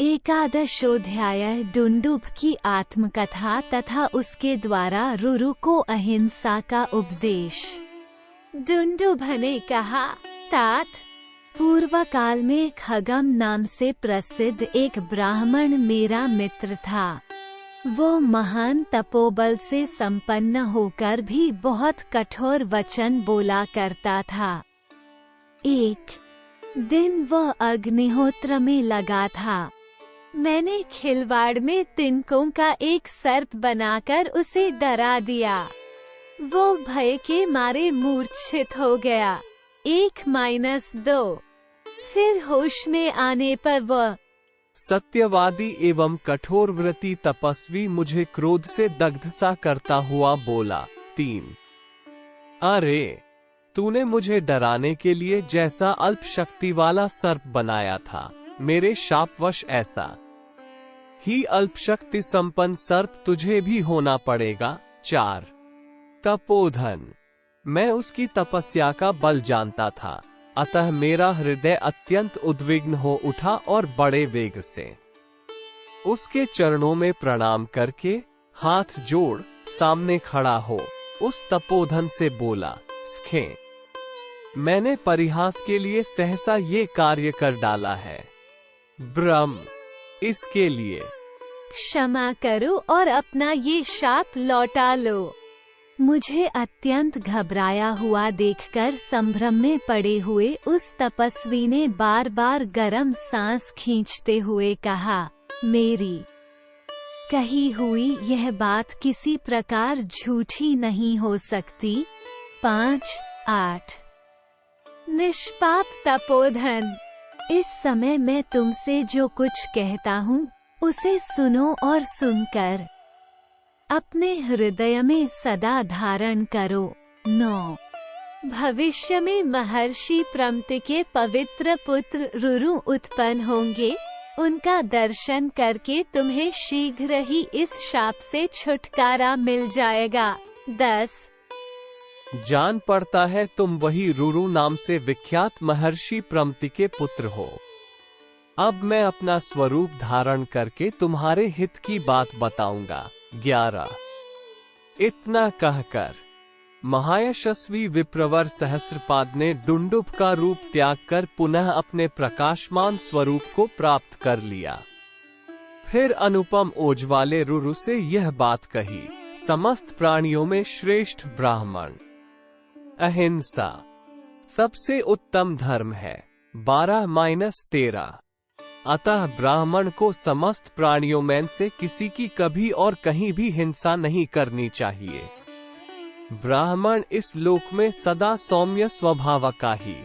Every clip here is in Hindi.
एकादशोऽध्याय डुंडुभ की आत्मकथा तथा उसके द्वारा रुरु को अहिंसा का उपदेश। डुंडुभ ने कहा, तात, पूर्व काल में खगम नाम से प्रसिद्ध एक ब्राह्मण मेरा मित्र था। वो महान तपोबल से संपन्न होकर भी बहुत कठोर वचन बोला करता था। एक दिन वह अग्निहोत्र में लगा था। मैंने खिलवाड़ में तिनकों का एक सर्प बनाकर उसे डरा दिया। वो भय के मारे मूर्छित हो गया। 1-2 फिर होश में आने पर वह सत्यवादी एवं कठोर व्रती तपस्वी मुझे क्रोध से दग्ध सा करता हुआ बोला। 3 अरे, तूने मुझे डराने के लिए जैसा अल्प शक्ति वाला सर्प बनाया था, मेरे शापवश ऐसा ही अल्प शक्ति संपन्न सर्प तुझे भी होना पड़ेगा। 4 तपोधन, मैं उसकी तपस्या का बल जानता था, अतः मेरा हृदय अत्यंत उद्विग्न हो उठा और बड़े वेग से उसके चरणों में प्रणाम करके हाथ जोड़ सामने खड़ा हो उस तपोधन से बोला, स्खे, मैंने परिहास के लिए सहसा ये कार्य कर डाला है। ब्रह्म, इसके लिए क्षमा करो और अपना ये शाप लौटा लो। मुझे अत्यंत घबराया हुआ देखकर संभ्रम में पड़े हुए उस तपस्वी ने बार बार गर्म सांस खींचते हुए कहा, मेरी कही हुई यह बात किसी प्रकार झूठी नहीं हो सकती। 5-8 निष्पाप तपोधन, इस समय मैं तुमसे जो कुछ कहता हूँ उसे सुनो और सुनकर अपने हृदय में सदा धारण करो। 9 भविष्य में महर्षि प्रमति के पवित्र पुत्र रुरु उत्पन्न होंगे। उनका दर्शन करके तुम्हें शीघ्र ही इस शाप से छुटकारा मिल जाएगा। 10 जान पड़ता है तुम वही रुरु नाम से विख्यात महर्षि प्रमति के पुत्र हो। अब मैं अपना स्वरूप धारण करके तुम्हारे हित की बात बताऊंगा। 11 इतना कहकर महायशस्वी विप्रवर सहस्रपाद ने डुंडुभ का रूप त्याग कर पुनः अपने प्रकाशमान स्वरूप को प्राप्त कर लिया। फिर अनुपम ओज वाले रुरु से यह बात कही, समस्त प्राणियों में श्रेष्ठ ब्राह्मण अहिंसा सबसे उत्तम धर्म है। 12-13 अतः ब्राह्मण को समस्त प्राणियों में से किसी की कभी और कहीं भी हिंसा नहीं करनी चाहिए। ब्राह्मण इस लोक में सदा सौम्य स्वभाव का ही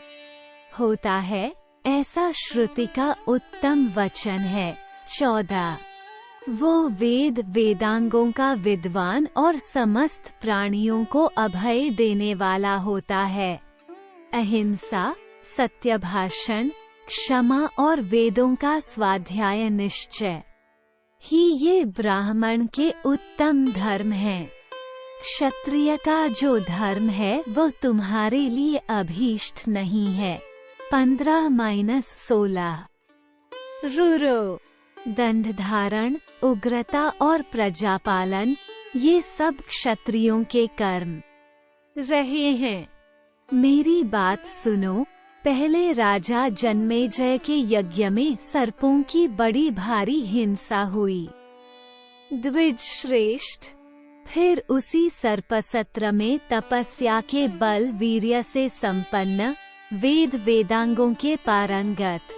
होता है, ऐसा श्रुति का उत्तम वचन है। 14 वो वेद वेदांगों का विद्वान और समस्त प्राणियों को अभय देने वाला होता है। अहिंसा, सत्यभाषण, क्षमा और वेदों का स्वाध्याय निश्चय ही ये ब्राह्मण के उत्तम धर्म हैं। क्षत्रिय का जो धर्म है वह तुम्हारे लिए अभीष्ट नहीं है। 15-16 रुरु, दंड धारण, उग्रता और प्रजापालन, ये सब क्षत्रियों के कर्म रहे हैं। मेरी बात सुनो। पहले राजा जन्मेजय के यज्ञ में सर्पों की बड़ी भारी हिंसा हुई। द्विज श्रेष्ठ, फिर उसी सर्पसत्र में तपस्या के बल वीर्य से संपन्न वेद वेदांगों के पारंगत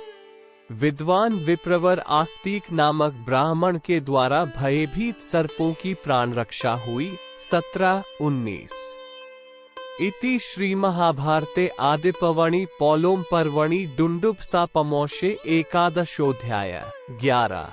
विद्वान विप्रवर आस्तिक नामक ब्राह्मण के द्वारा भयभीत सर्पों की प्राण रक्षा हुई। 17-19 इति श्री महाभारते आदिपर्वणि पौलोम पर्वणि डुंडुभ शापमोक्षे एकादशोऽध्याय। 11